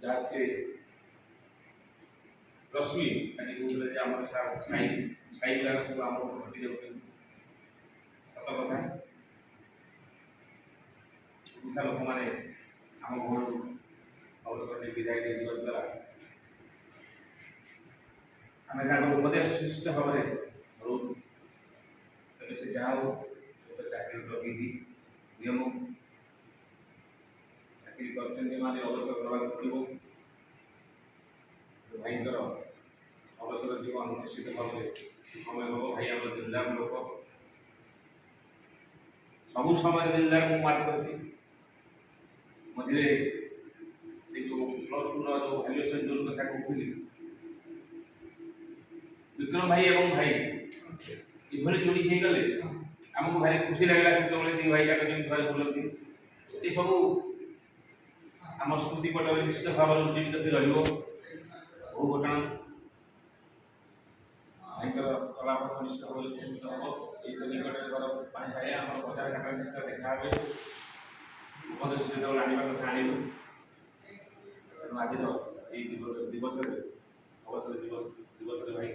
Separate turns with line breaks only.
जहाँ से रश्मि आज कहते आम छाई छाई गुला सब आम घटी जाऊँ सत कथा दुखा लोक मैंने आम घर अवसर विदाय दिया द्वारा आम उपदेश निश्चित भाव में रोचु तेज से जहाँ हो चाकरी विधि नियम चाकरी कर अवसर देवाक पड़ो भाईर अवसर जीवन निश्चित भाव में समय हम भाई आम दिलदार लोक सबू समय दिलदार मुझे मार्क कर मझे जो प्लस टू जो भैल्युएसन जोन कथा कहूली विक्रम भाई एवं भाई ये जोड़ी हो गले आमको भारी खुशी लगला से दी भाई जाक जमी भाई बोलती ये सब आम स्मृति पट निश्चित भाव में उज्जीवित रहा बहु घटना भाईकर कलापथ निश्चित भाव में कुसुमित हम ये निकट घर पानी छाए आम बजार घाट निश्चित देखा उपदेश जो आने कथा आणु तेणु आज दिवस अवसर दिवस भाई